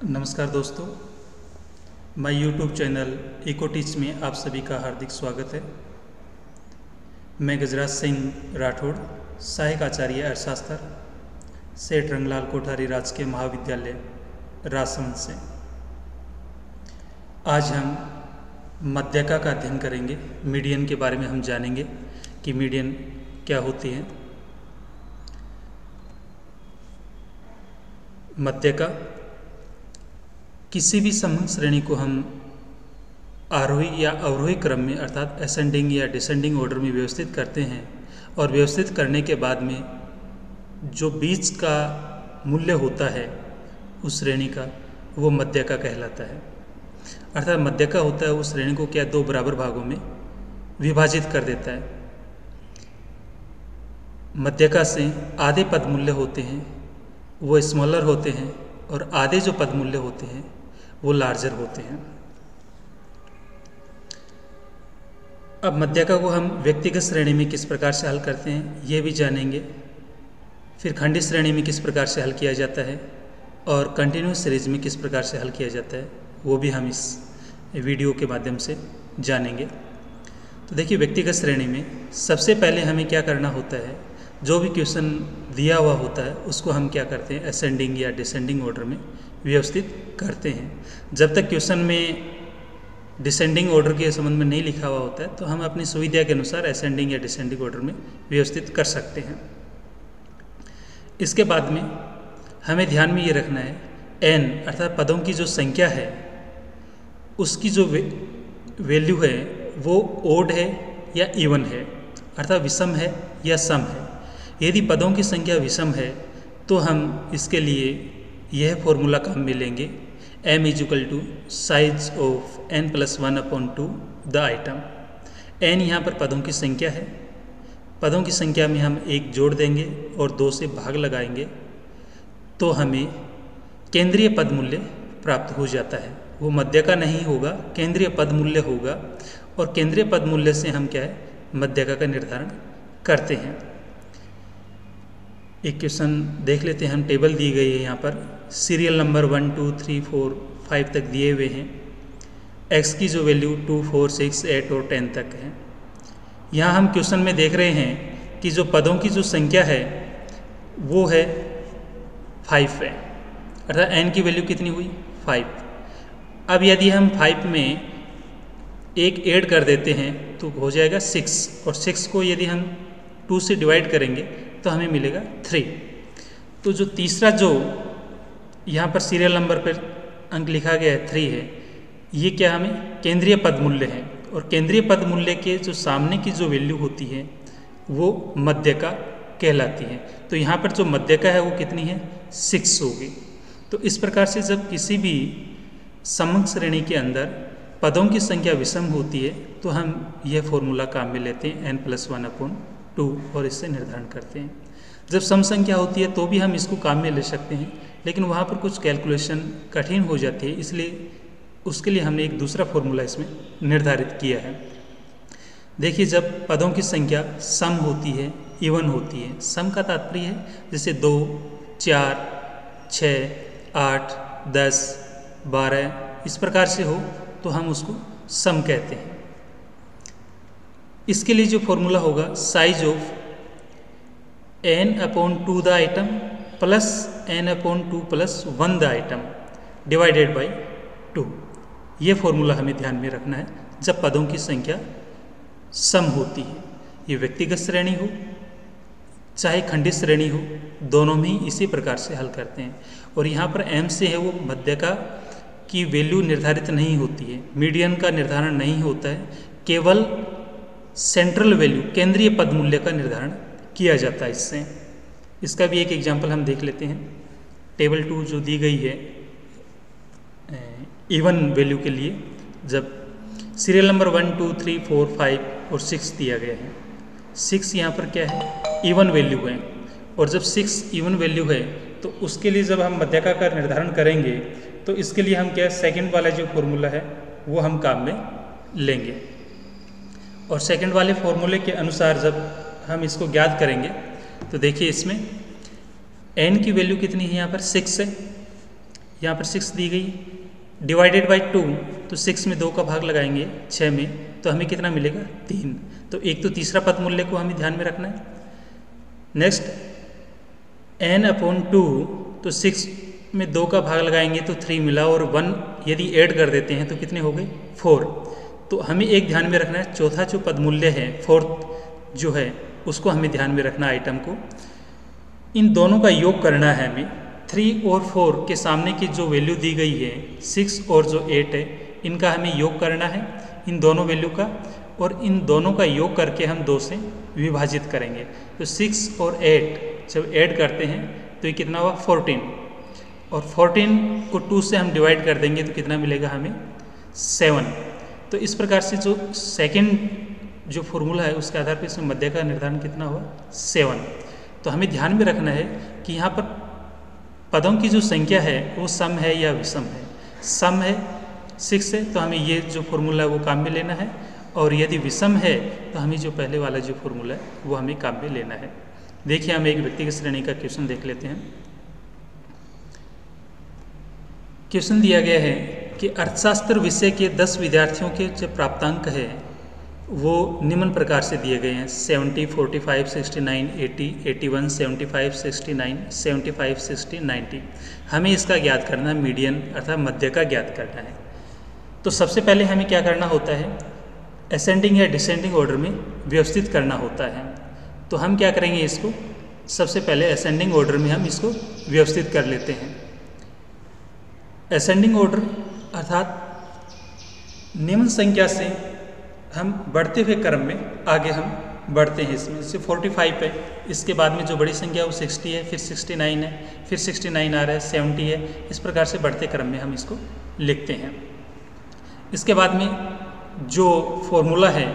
नमस्कार दोस्तों, my YouTube channel Eco Teach में आप सभी का हार्दिक स्वागत है। मैं गजराज सिंह राठौड़, सहायक आचार्य अर्थशास्त्र, सेठ रंगलाल कोठारी राजकीय महाविद्यालय राजसमंद से। आज हम मध्यका का अध्ययन करेंगे। मीडियन के बारे में हम जानेंगे कि मीडियन क्या होती है। मध्यका किसी भी समूह श्रेणी को हम आरोही या अवरोही क्रम में अर्थात असेंडिंग या डिसेंडिंग ऑर्डर में व्यवस्थित करते हैं और व्यवस्थित करने के बाद में जो बीच का मूल्य होता है उस श्रेणी का, वो मध्यका कहलाता है। अर्थात मध्यका होता है उस श्रेणी को क्या दो बराबर भागों में विभाजित कर देता है। मध्यका से आधे पद मूल्य होते हैं वो स्मॉलर होते हैं और आधे जो पद मूल्य होते हैं वो लार्जर होते हैं। अब मध्यका को हम व्यक्तिगत श्रेणी में किस प्रकार से हल करते हैं ये भी जानेंगे। फिर खंडित श्रेणी में किस प्रकार से हल किया जाता है और कंटिन्यूस सीरीज में किस प्रकार से हल किया जाता है वो भी हम इस वीडियो के माध्यम से जानेंगे। तो देखिए, व्यक्तिगत श्रेणी में सबसे पहले हमें क्या करना होता है, जो भी क्वेश्चन दिया हुआ होता है उसको हम क्या करते हैं, असेंडिंग या डिसेंडिंग ऑर्डर में व्यवस्थित करते हैं। जब तक क्वेश्चन में डिसेंडिंग ऑर्डर के संबंध में नहीं लिखा हुआ होता है तो हम अपनी सुविधा के अनुसार असेंडिंग या डिसेंडिंग ऑर्डर में व्यवस्थित कर सकते हैं। इसके बाद में हमें ध्यान में ये रखना है, n अर्थात पदों की जो संख्या है उसकी जो वैल्यू है वो ओड है या इवन है, अर्थात विषम है या सम है। यदि पदों की संख्या विषम है तो हम इसके लिए यह फॉर्मूला काम में लेंगे, m = size of n+1/2 the item. n यहाँ पर पदों की संख्या है। पदों की संख्या में हम 1 जोड़ देंगे और 2 से भाग लगाएंगे तो हमें केंद्रीय पद मूल्य प्राप्त हो जाता है। वो मध्यका नहीं होगा, केंद्रीय पद मूल्य होगा और केंद्रीय पद मूल्य से हम क्या है, मध्यका का निर्धारण करते हैं। एक क्वेश्चन देख लेते हैं। हम टेबल दी गई है यहाँ पर, सीरियल नंबर 1 2 3 4 5 तक दिए हुए हैं। x की जो वैल्यू 2 4 6 8 और 10 तक है। यहाँ हम क्वेश्चन में देख रहे हैं कि जो पदों की जो संख्या है वो है 5 है, अर्थात n की वैल्यू कितनी हुई, 5। अब यदि हम 5 में एक ऐड कर देते हैं तो हो जाएगा 6 और 6 को यदि हम 2 से डिवाइड करेंगे तो हमें मिलेगा 3। तो जो तीसरा जो यहाँ पर सीरियल नंबर पर अंक लिखा गया है 3 है, ये क्या हमें केंद्रीय पद मूल्य है और केंद्रीय पद मूल्य के जो सामने की जो वैल्यू होती है वो मध्यका कहलाती है। तो यहाँ पर जो मध्यका है वो कितनी है, 6 होगी। तो इस प्रकार से जब किसी भी समग्र श्रेणी के अंदर पदों की संख्या विषम होती है तो हम यह फॉर्मूला काम में लेते हैं n+1/2 और इससे निर्धारण करते हैं। जब सम संख्या होती है तो भी हम इसको काम में ले सकते हैं, लेकिन वहाँ पर कुछ कैलकुलेशन कठिन हो जाती है, इसलिए उसके लिए हमने एक दूसरा फॉर्मूला इसमें निर्धारित किया है। देखिए, जब पदों की संख्या सम होती है, इवन होती है, सम का तात्पर्य है जैसे 2 4 6 8 10 12 इस प्रकार से हो तो हम उसको सम कहते हैं। इसके लिए जो फॉर्मूला होगा, size of n/2 the item plus n/2 + 1 the item divided by 2। ये फॉर्मूला हमें ध्यान में रखना है जब पदों की संख्या सम होती है। ये व्यक्तिगत श्रेणी हो चाहे खंडित श्रेणी हो, दोनों में ही इसी प्रकार से हल करते हैं। और यहाँ पर m से है वो मध्यका की वैल्यू निर्धारित नहीं होती है, मीडियन का निर्धारण नहीं होता है, केवल सेंट्रल वैल्यू केंद्रीय पद मूल्य का निर्धारण किया जाता है इससे। इसका भी एक एग्जांपल हम देख लेते हैं। टेबल 2 जो दी गई है इवन वैल्यू के लिए, जब सीरियल नंबर 1 2 3 4 5 और 6 दिया गया है, 6 यहाँ पर क्या है, इवन वैल्यू है। और जब 6 इवन वैल्यू है तो उसके लिए जब हम मध्यका का निर्धारण करेंगे तो इसके लिए हम क्या, सेकंड वाला जो फॉर्मूला है वो हम काम में लेंगे। और सेकंड वाले फॉर्मूले के अनुसार जब हम इसको ज्ञात करेंगे तो देखिए, इसमें n की वैल्यू कितनी है, यहाँ पर 6 है, यहाँ पर 6 दी गई डिवाइडेड बाई 2, तो 6 में 2 का भाग लगाएंगे 6 में, तो हमें कितना मिलेगा 3। तो एक तो तीसरा पद मूल्य को हमें ध्यान में रखना है। नेक्स्ट n/2, तो 6 में 2 का भाग लगाएंगे तो 3 मिला, और 1 यदि ऐड कर देते हैं तो कितने हो गए 4। तो हमें एक ध्यान में रखना है, चौथा जो पद मूल्य है 4th जो है उसको हमें ध्यान में रखना आइटम को। इन दोनों का योग करना है हमें। 3 और 4 के सामने की जो वैल्यू दी गई है 6 और जो 8 है, इनका हमें योग करना है इन दोनों वैल्यू का, और इन दोनों का योग करके हम 2 से विभाजित करेंगे। तो 6 और 8 जब ऐड करते हैं तो ये कितना हुआ 14, और 14 को 2 से हम डिवाइड कर देंगे तो कितना मिलेगा हमें 7। तो इस प्रकार से जो सेकंड जो फॉर्मूला है उसके आधार पर इसमें मध्य का निर्धारण कितना हुआ 7। तो हमें ध्यान में रखना है कि यहाँ पर पदों की जो संख्या है वो सम है या विषम है। सम है 6 है तो हमें ये जो फॉर्मूला है वो काम में लेना है, और यदि विषम है तो हमें जो पहले वाला जो फॉर्मूला है वो हमें काम में लेना है। देखिए हम एक व्यक्तिगत श्रेणी का क्वेश्चन देख लेते हैं। क्वेश्चन दिया गया है कि अर्थशास्त्र विषय के 10 विद्यार्थियों के जो प्राप्तांक है वो निम्न प्रकार से दिए गए हैं 70, 45, 69, 80, 81, 75, 69, 75, 60, 90। हमें इसका ज्ञात करना है, मीडियन अर्थात मध्य का ज्ञात करना है। तो सबसे पहले हमें क्या करना होता है, असेंडिंग या डिसेंडिंग ऑर्डर में व्यवस्थित करना होता है। तो हम क्या करेंगे, इसको सबसे पहले असेंडिंग ऑर्डर में हम इसको व्यवस्थित कर लेते हैं। असेंडिंग ऑर्डर अर्थात निम्न संख्या से हम बढ़ते हुए क्रम में आगे हम बढ़ते हैं। इसमें जैसे 45 है, इसके बाद में जो बड़ी संख्या है वो 60 है, फिर 69 है, फिर 69 आ रहा है, 70 है। इस प्रकार से बढ़ते क्रम में हम इसको लिखते हैं। इसके बाद में जो फॉर्मूला है,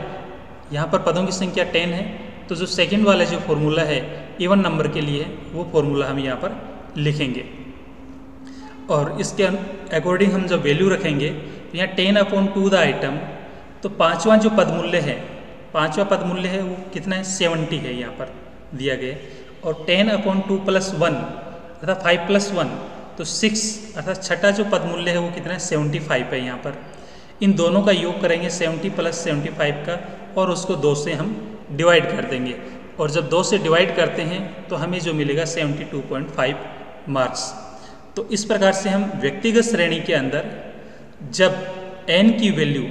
यहाँ पर पदों की संख्या 10 है, तो जो सेकंड वाला जो फॉर्मूला है इवन नंबर के लिए वो फॉर्मूला हम यहाँ पर लिखेंगे, और इसके अकॉर्डिंग हम जब वैल्यू रखेंगे तो यहाँ 10/2 द आइटम, तो पांचवा जो पद मूल्य है, पांचवा पद मूल्य है वो कितना है 70 है, यहाँ पर दिया गया। और 10/2 + 1 अर्थात 5 + 1 तो 6 अर्थात छठा जो पद मूल्य है वो कितना है 75 है। यहाँ पर इन दोनों का योग करेंगे 70 + 75 का, और उसको 2 से हम डिवाइड कर देंगे, और जब 2 से डिवाइड करते हैं तो हमें जो मिलेगा 72.5 मार्क्स। तो इस प्रकार से हम व्यक्तिगत श्रेणी के अंदर जब n की वैल्यू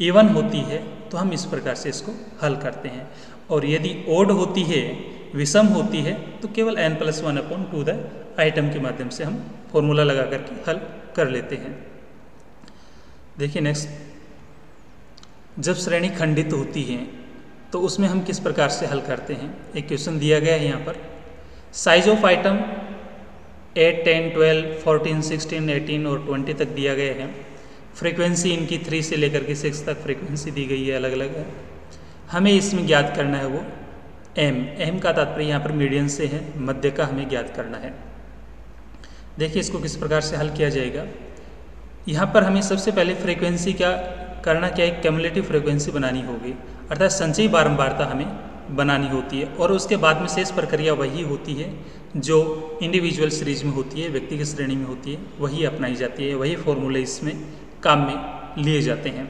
इवन होती है तो हम इस प्रकार से इसको हल करते हैं, और यदि ओड होती है, विषम होती है, तो केवल n + 1/2 द आइटम के माध्यम से हम फॉर्मूला लगा करके हल कर लेते हैं। देखिए नेक्स्ट, जब श्रेणी खंडित होती है तो उसमें हम किस प्रकार से हल करते हैं। एक क्वेश्चन दिया गया है यहाँ पर, साइज ऑफ आइटम 8, 10, 12, 14, 16, 18 और 20 तक दिया गया है। फ्रीक्वेंसी इनकी 3 से लेकर के 6 तक फ्रीक्वेंसी दी गई है, अलग अलग है। हमें इसमें ज्ञात करना है वो m का तात्पर्य यहाँ पर मीडियन से है, मध्य का हमें ज्ञात करना है। देखिए इसको किस प्रकार से हल किया जाएगा। यहाँ पर हमें सबसे पहले फ्रीक्वेंसी क्या करना, क्या है क्यूमुलेटिव फ्रीक्वेंसी बनानी होगी, अर्थात संचयी बारंबारता हमें बनानी होती है, और उसके बाद में शेष प्रक्रिया वही होती है जो इंडिविजुअल सीरीज में होती है, व्यक्तिगत श्रेणी में होती है, वही अपनाई जाती है, वही फॉर्मूले इसमें काम में लिए जाते हैं।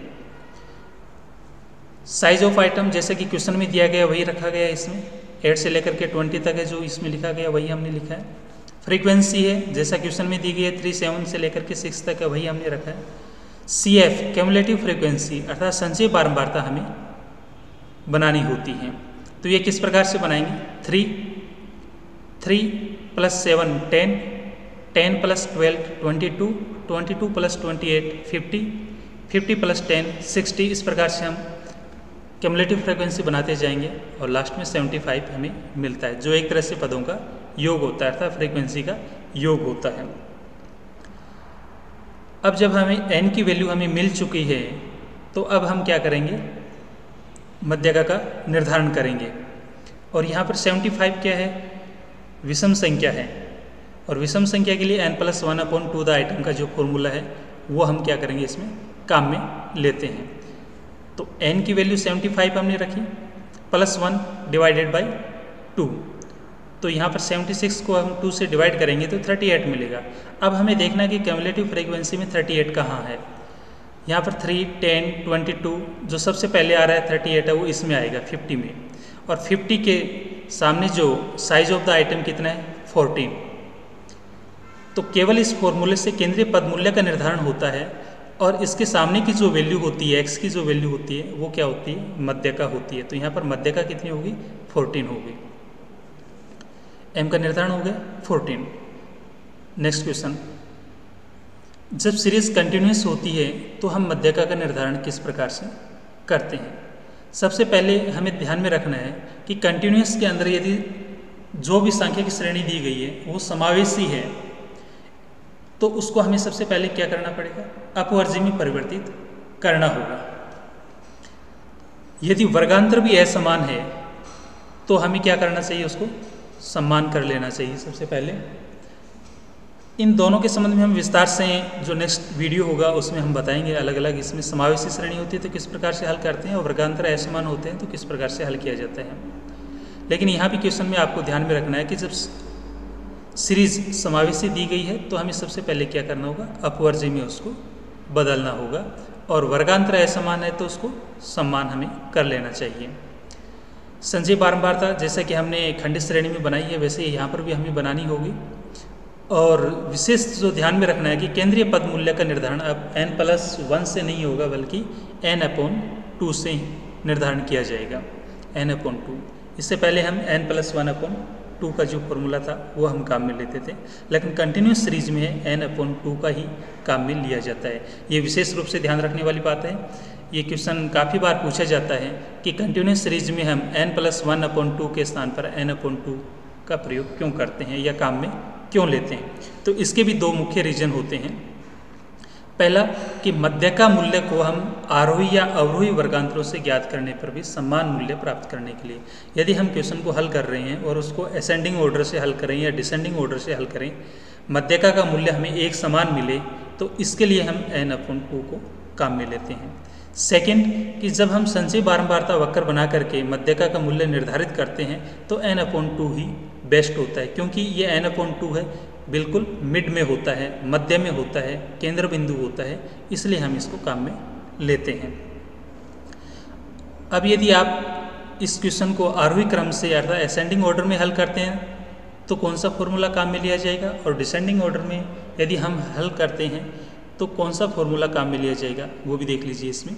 साइज ऑफ आइटम जैसे कि क्वेश्चन में दिया गया वही रखा गया है, इसमें 8 से लेकर के 20 तक है जो इसमें लिखा गया वही हमने लिखा है। फ्रीक्वेंसी है जैसा क्वेश्चन में दी गई है 3, 7 से लेकर के 6 तक है, वही हमने रखा है। CF क्यूमुलेटिव फ्रीक्वेंसी अर्थात संचयी बारंबारता हमें बनानी होती है। तो ये किस प्रकार से बनाएंगे, 3 + 7 10, 10 + 12 22, 22 + 28 50, 50 + 10 60। इस प्रकार से हम क्यूमुलेटिव फ्रीक्वेंसी बनाते जाएंगे, और लास्ट में 75 हमें मिलता है, जो एक तरह से पदों का योग होता है अर्थात फ्रीक्वेंसी का योग होता है। अब जब हमें n की वैल्यू हमें मिल चुकी है तो अब हम क्या करेंगे, मध्यका का निर्धारण करेंगे। और यहाँ पर 75 क्या है, विषम संख्या है, और विषम संख्या के लिए n + 1/2 द आइटम का जो फॉर्मूला है वो हम क्या करेंगे, इसमें काम में लेते हैं। तो n की वैल्यू 75 हमने रखी, +1 / 2, तो यहाँ पर 76 को हम 2 से डिवाइड करेंगे तो 38 मिलेगा। अब हमें देखना है कि क्यूमुलेटिव फ्रीक्वेंसी में 38 कहाँ है। यहाँ पर 3, 10, 22 जो सबसे पहले आ रहा है 38 है वो इसमें आएगा 50 में, और 50 के सामने जो साइज ऑफ द आइटम कितना है 14। तो केवल इस फॉर्मूले से केंद्रीय पद मूल्य का निर्धारण होता है, और इसके सामने की जो वैल्यू होती है x की जो वैल्यू होती है वो क्या होती है, मध्यका होती है। तो यहाँ पर मध्यका कितनी होगी 14 होगी। m का निर्धारण हो गया 14। नेक्स्ट क्वेश्चन, जब सीरीज कंटिन्यूस होती है तो हम मध्यका का निर्धारण किस प्रकार से करते हैं। सबसे पहले हमें ध्यान में रखना है कि कंटिन्यूस के अंदर यदि जो भी सांख्यिक श्रेणी दी गई है वो समावेशी है तो उसको हमें सबसे पहले क्या करना पड़ेगा, अपवर्जी में परिवर्तित करना होगा। यदि वर्गांतर भी असमान है तो हमें क्या करना चाहिए, उसको सम्मान कर लेना चाहिए। सबसे पहले इन दोनों के संबंध में हम विस्तार से जो नेक्स्ट वीडियो होगा उसमें हम बताएंगे अलग अलग। इसमें समावेशी श्रेणी होती है तो किस प्रकार से हल करते हैं, और वर्गांतर असमान होते हैं तो किस प्रकार से हल किया जाता है। लेकिन यहाँ भी क्वेश्चन में आपको ध्यान में रखना है कि जब सीरीज समावेशी दी गई है तो हमें सबसे पहले क्या करना होगा, अपवर्जी में उसको बदलना होगा, और वर्गांतर असमान है तो उसको सम्मान हमें कर लेना चाहिए। संचयी बारंबारता जैसा कि हमने खंडित श्रेणी में बनाई है वैसे यहाँ पर भी हमें बनानी होगी। और विशेष जो ध्यान में रखना है कि केंद्रीय पद मूल्य का निर्धारण अब n+1 से नहीं होगा बल्कि n/2 से निर्धारण किया जाएगा, n/2। इससे पहले हम n+1/2 का जो फॉर्मूला था वो हम काम में लेते थे, लेकिन कंटिन्यूस सीरीज में n/2 का ही काम में लिया जाता है। ये विशेष रूप से ध्यान रखने वाली बात है। ये क्वेश्चन काफ़ी बार पूछा जाता है कि कंटिन्यूस सीरीज में हम n+1/2 के स्थान पर n/2 का प्रयोग क्यों करते हैं या काम में क्यों लेते हैं। तो इसके भी दो मुख्य रीजन होते हैं। पहला कि मध्यका मूल्य को हम आरोही या अवरोही वर्गांतरों से ज्ञात करने पर भी समान मूल्य प्राप्त करने के लिए, यदि हम क्वेश्चन को हल कर रहे हैं और उसको असेंडिंग ऑर्डर से हल करें या डिसेंडिंग ऑर्डर से हल करें, मध्यका का मूल्य हमें एक समान मिले तो इसके लिए हम n/2 को काम में लेते हैं। सेकंड कि जब हम संचयी बारंबारता वक्र बना करके मध्यका का मूल्य निर्धारित करते हैं तो n/2 ही बेस्ट होता है, क्योंकि ये n/2 है बिल्कुल मिड में होता है, मध्य में होता है, केंद्र बिंदु होता है, इसलिए हम इसको काम में लेते हैं। अब यदि आप इस क्वेश्चन को आरोही क्रम से अर्थात असेंडिंग ऑर्डर में हल करते हैं तो कौन सा फॉर्मूला काम में लिया जाएगा, और डिसेंडिंग ऑर्डर में यदि हम हल करते हैं तो कौन सा फॉर्मूला काम में लिया जाएगा, वो भी देख लीजिए। इसमें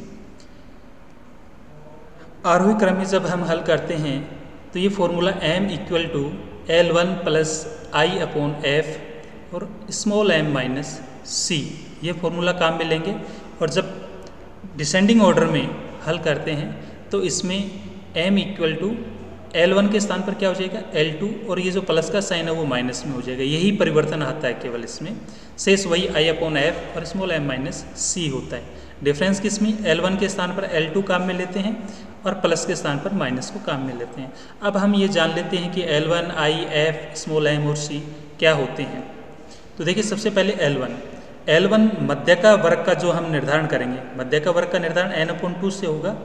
आरोही क्रम में जब हम हल करते हैं तो ये फॉर्मूला m = L1 + I/f और स्मॉल m - c, ये फॉर्मूला काम में लेंगे। और जब डिसेंडिंग ऑर्डर में हल करते हैं तो इसमें m = L1 के स्थान पर क्या हो जाएगा L2, और ये जो प्लस का साइन है वो माइनस में हो जाएगा। यही परिवर्तन आता है केवल इसमें, शेष वही I/f और स्मॉल m - c होता है। डिफरेंस किसमें, L1 के स्थान पर L2 काम में लेते हैं और प्लस के स्थान पर माइनस को काम में लेते हैं। अब हम ये जान लेते हैं कि L1, I, F, small m और c क्या होते हैं। तो देखिए सबसे पहले L1 मध्यका वर्ग का जो हम निर्धारण करेंगे, मध्यका वर्ग का निर्धारण n/2 से होगा,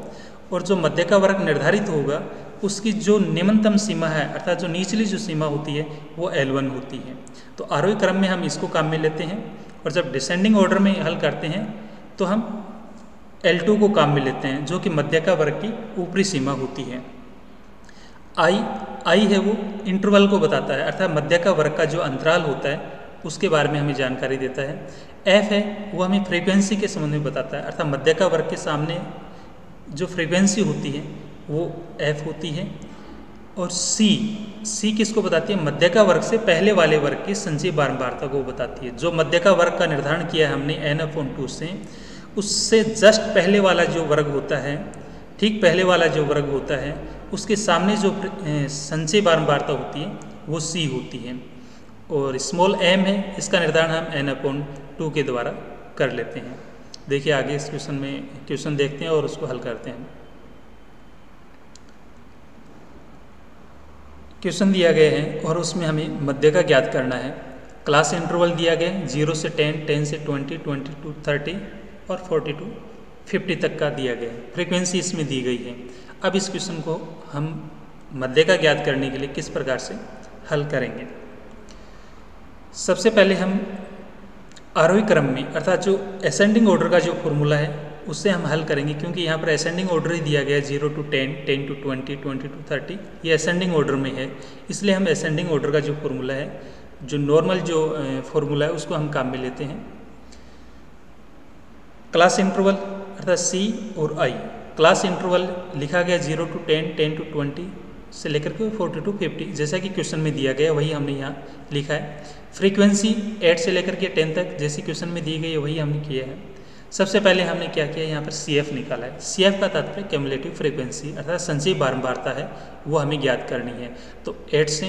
और जो मध्यका वर्ग निर्धारित होगा उसकी जो निम्नतम सीमा है अर्थात जो निचली जो सीमा होती है वो L1 होती है। तो आरोही क्रम में हम इसको काम में लेते हैं, और जब डिसेंडिंग ऑर्डर में हल करते हैं तो हम L2 को काम में लेते हैं जो कि मध्यका वर्ग की ऊपरी सीमा होती है। I है वो इंटरवल को बताता है अर्थात मध्यका वर्ग का जो अंतराल होता है उसके बारे में हमें जानकारी देता है। F है वो हमें फ्रीक्वेंसी के संबंध में बताता है अर्थात मध्यका वर्ग के सामने जो फ्रीक्वेंसी होती है वो F होती है। और C किसको बताती है, मध्यका वर्ग से पहले वाले वर्ग की संचयी बारंबारता को बताती है। जो मध्यका वर्ग का निर्धारण किया है हमने n/2 से, उससे जस्ट पहले वाला जो वर्ग होता है, ठीक पहले वाला जो वर्ग होता है उसके सामने जो संचयी बारंबारता होती है वो C होती है। और स्मॉल m है, इसका निर्धारण हम n/2 के द्वारा कर लेते हैं। देखिए आगे इस क्वेश्चन देखते हैं और उसको हल करते हैं। क्वेश्चन दिया गया है और उसमें हमें मध्यका ज्ञात करना है। क्लास इंटरवल दिया गया है 0 से 10, 10 से 20, 20 to 30 और 40 to 50 तक का दिया गया है। फ्रीक्वेंसी इसमें दी गई है। अब इस क्वेश्चन को हम मध्यका ज्ञात करने के लिए किस प्रकार से हल करेंगे। सबसे पहले हम आरोही क्रम में अर्थात जो असेंडिंग ऑर्डर का जो फॉर्मूला है उससे हम हल करेंगे, क्योंकि यहाँ पर असेंडिंग ऑर्डर ही दिया गया है 0 to 10, 10 to 20, 20 to 30, ये असेंडिंग ऑर्डर में है। इसलिए हम असेंडिंग ऑर्डर का जो फॉर्मूला है, जो नॉर्मल जो फॉर्मूला है उसको हम काम में लेते हैं। क्लास इंटरवल अर्थात C और I, क्लास इंटरवल लिखा गया 0 to 10, 10 to 20 से लेकर के 40 to 50, जैसा कि क्वेश्चन में दिया गया वही हमने यहाँ लिखा है। फ्रीक्वेंसी 8 से लेकर के 10 तक जैसी क्वेश्चन में दी गई है वही हमने किया है। सबसे पहले हमने क्या किया, यहाँ पर CF निकाला है। CF का तात्पर्य क्यूमुलेटिव फ्रीक्वेंसी अर्थात संचयी बारंबारता है, वो हमें ज्ञात करनी है। तो 8 से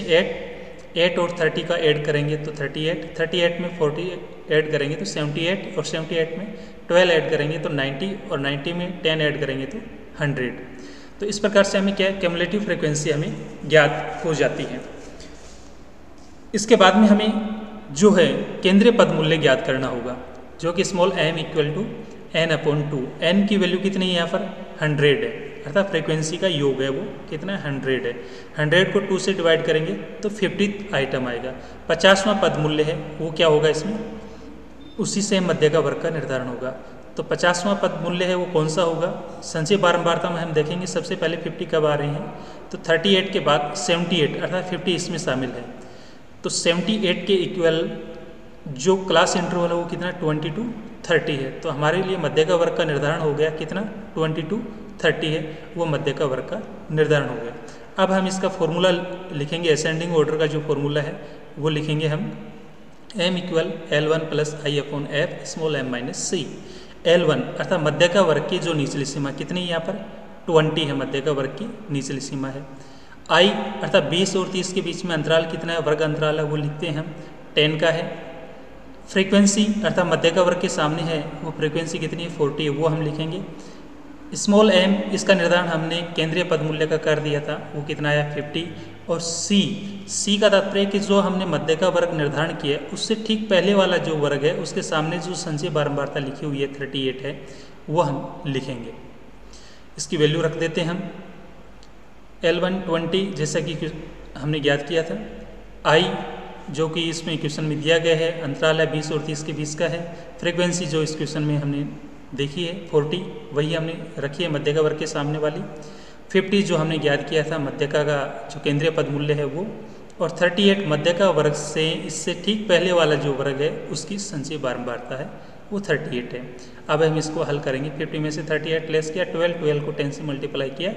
8 और 30 का ऐड करेंगे तो 38, 38 में 40 ऐड करेंगे तो 78, और 78 में 12 ऐड करेंगे तो 90, और 90 में 10 ऐड करेंगे तो 100। तो इस प्रकार से हमें क्या है, क्यूमुलेटिव फ्रीक्वेंसी हमें ज्ञात हो जाती है। इसके बाद में हमें जो है केंद्रीय पद मूल्य ज्ञात करना होगा, जो कि स्मॉल m = n/2। n की वैल्यू कितनी है, यहाँ पर 100 है, अर्थात फ्रीक्वेंसी का योग है वो कितना 100 है। 100 को 2 से डिवाइड करेंगे तो 50th आइटम आएगा। 50वां पद मूल्य है वो क्या होगा इसमें, उसी से मध्य का वर्ग का निर्धारण होगा। तो 50वां पद मूल्य है वो कौन सा होगा, संचयी बारंबारता में हम देखेंगे सबसे पहले 50 कब आ रहे हैं, तो 38 के बाद 78 अर्थात 50 इसमें शामिल है। तो 78 के इक्वल जो क्लास इंटरवल है वो कितना 20 to 30 है। तो हमारे लिए मध्य का वर्ग का निर्धारण हो गया कितना 20 to 30 है, वो मध्य का वर्ग का निर्धारण हो गया। अब हम इसका फॉर्मूला लिखेंगे, असेंडिंग ऑर्डर का जो फॉर्मूला है वो लिखेंगे हम m = L1 + I/f small m - c। L1 अर्थात मध्य का वर्ग की जो निचली सीमा कितनी है, यहाँ पर 20 है, मध्य का वर्ग की निचली सीमा है। I अर्थात 20 और 30 के बीच में अंतराल कितना है, वर्ग अंतराल है, वो लिखते हैं हम 10 का है। फ्रीक्वेंसी अर्थात मध्य का वर्ग के सामने है वो फ्रीक्वेंसी कितनी है 40 है, वो हम लिखेंगे। स्मॉल m इसका निर्धारण हमने केंद्रीय पद मूल्य का कर दिया था, वो कितना आया 50। और C का तात्पर्य कि जो हमने मध्य का वर्ग निर्धारण किया उससे ठीक पहले वाला जो वर्ग है उसके सामने जो संचयी बारंबारता लिखी हुई है 38 है, वो हम लिखेंगे। इसकी वैल्यू रख देते हैं हम L1 20 जैसा कि हमने ज्ञात किया था। I जो कि इसमें क्वेश्चन में दिया गया है, अंतराल है 20 और 30 के बीच का है। फ्रीक्वेंसी जो इस क्वेश्चन में हमने देखी है 40, वही हमने रखी है मध्य का वर्ग के सामने वाली। 50 जो हमने ज्ञात किया था मध्य का जो केंद्रीय पद मूल्य है वो, और 38 मध्य का वर्ग से इससे ठीक पहले वाला जो वर्ग है उसकी संचयी बारंबारता है वो 38 है। अब हम इसको हल करेंगे। 50 में से 38 लेस किया, 12 को 10 से मल्टीप्लाई किया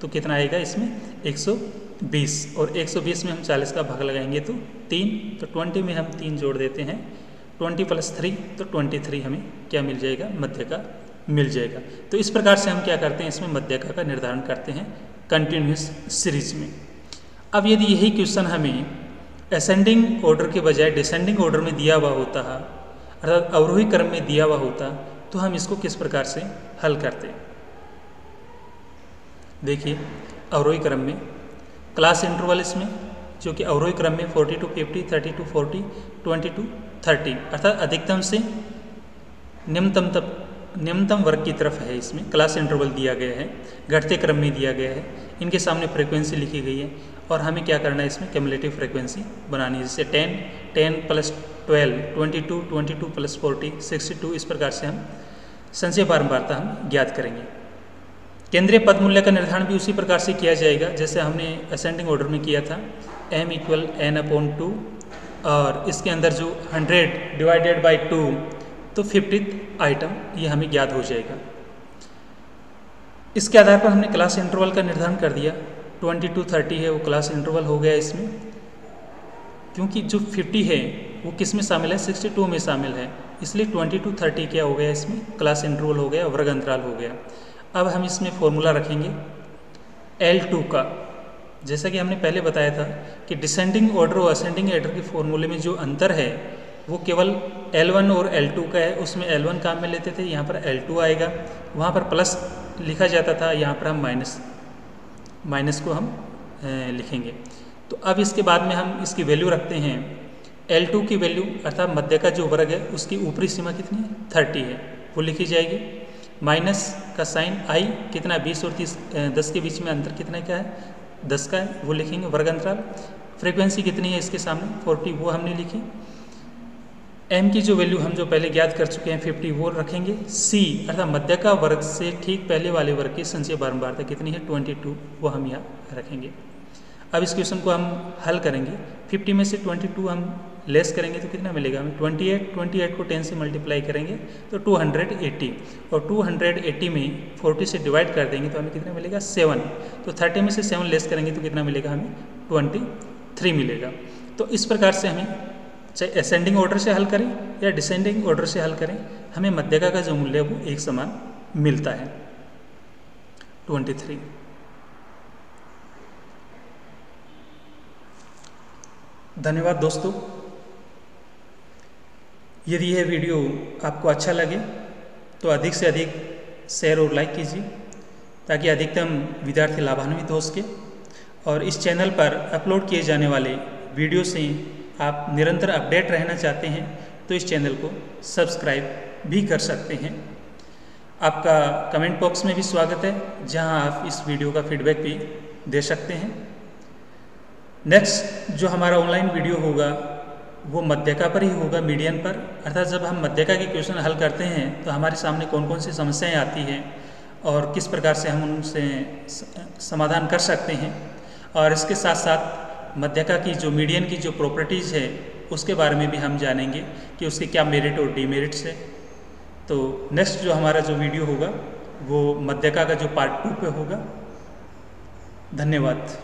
तो कितना आएगा इसमें 120, और 120 में हम 40 का भाग लगाएंगे तो 3, तो 20 में हम 3 जोड़ देते हैं, 20 + 3 तो 23 हमें क्या मिल जाएगा, मध्य का मिल जाएगा। तो इस प्रकार से हम क्या करते हैं, इसमें मध्य का निर्धारण करते हैं कंटिन्यूस सीरीज में। अब यदि यही क्वेश्चन हमें असेंडिंग ऑर्डर के बजाय डिसेंडिंग ऑर्डर में दिया हुआ होता, अर्थात अवरोही क्रम में दिया हुआ होता, तो हम इसको किस प्रकार से हल करते। देखिए अवरोही क्रम में क्लास इंटरवल इसमें जो कि अवरोही क्रम में 40 to 50, 30 to 40, 20 to 30 अर्थात अधिकतम से निम्नतम वर्ग की तरफ है। इसमें क्लास इंटरवल दिया गया है, घटते क्रम में दिया गया है, इनके सामने फ्रीक्वेंसी लिखी गई है, और हमें क्या करना है इसमें क्यूमुलेटिव फ्रीक्वेंसी बनानी है। जैसे 10, 10 + 12, 22, 22 + 40, 62, इस प्रकार से हम संचयी बारंबारता हम ज्ञात करेंगे। केंद्रीय पद मूल्य का निर्धारण भी उसी प्रकार से किया जाएगा जैसे हमने असेंडिंग ऑर्डर में किया था, m = n/2, और इसके अंदर जो 100 डिवाइडेड बाई 2 तो 50th आइटम ये हमें ज्ञात हो जाएगा। इसके आधार पर हमने क्लास इंटरवल का निर्धारण कर दिया। 20 to 30 है वो क्लास इंटरवल हो गया इसमें, क्योंकि जो 50 है वो किस में शामिल है, 62 में शामिल है, इसलिए 20 to 30 क्या हो गया इसमें क्लास इंटरवल हो गया, वर्ग अंतराल हो गया। अब हम इसमें फॉर्मूला रखेंगे L2 का, जैसा कि हमने पहले बताया था कि डिसेंडिंग ऑर्डर और असेंडिंग ऑर्डर के फॉर्मूले में जो अंतर है वो केवल L1 और L2 का है। उसमें L1 काम में लेते थे, यहाँ पर L2 आएगा, वहाँ पर प्लस लिखा जाता था, यहाँ पर हम माइनस को हम लिखेंगे। तो अब इसके बाद में हम इसकी वैल्यू रखते हैं। L2 की वैल्यू अर्थात मध्य का जो वर्ग है उसकी ऊपरी सीमा कितनी है 30 है, वो लिखी जाएगी। माइनस का साइन I कितना 20 और 10 के बीच में अंतर कितना क्या है 10 का है, वो लिखेंगे वर्ग अंतराल। फ्रीक्वेंसी कितनी है इसके सामने 40, वो हमने लिखी। m की जो वैल्यू हम जो पहले ज्ञात कर चुके हैं 50, वो रखेंगे। c अर्थात मध्य का वर्ग से ठीक पहले वाले वर्ग की संचय बारंबारता कितनी है 22, वो हम यहाँ रखेंगे। अब इस क्वेश्चन को हम हल करेंगे। 50 में से 22 हम लेस करेंगे तो कितना मिलेगा हमें 28 को 10 से मल्टीप्लाई करेंगे तो 280, और 280 में 40 से डिवाइड कर देंगे तो हमें कितना मिलेगा 7। तो 30 में से 7 लेस करेंगे तो कितना मिलेगा हमें 23 मिलेगा। तो इस प्रकार से हमें चाहे असेंडिंग ऑर्डर से हल करें या डिसेंडिंग ऑर्डर से हल करें, हमें मध्यका का जो मूल्य है वो एक समान मिलता है 23। धन्यवाद दोस्तों। यदि यह वीडियो आपको अच्छा लगे तो अधिक से अधिक शेयर और लाइक कीजिए ताकि अधिकतम विद्यार्थी लाभान्वित हो सके। और इस चैनल पर अपलोड किए जाने वाले वीडियो से आप निरंतर अपडेट रहना चाहते हैं तो इस चैनल को सब्सक्राइब भी कर सकते हैं। आपका कमेंट बॉक्स में भी स्वागत है जहां आप इस वीडियो का फीडबैक भी दे सकते हैं। नेक्स्ट जो हमारा ऑनलाइन वीडियो होगा वो मध्यका पर ही होगा, मीडियन पर। अर्थात जब हम मध्यका के क्वेश्चन हल करते हैं तो हमारे सामने कौन कौन सी समस्याएं आती हैं और किस प्रकार से हम उनसे समाधान कर सकते हैं, और इसके साथ साथ मध्यका की जो मीडियन की जो प्रॉपर्टीज़ है उसके बारे में भी हम जानेंगे कि उसके क्या मेरिट और डीमेरिट्स है। तो नेक्स्ट जो हमारा जो वीडियो होगा वो मध्यका का जो पार्ट 2 पे होगा। धन्यवाद।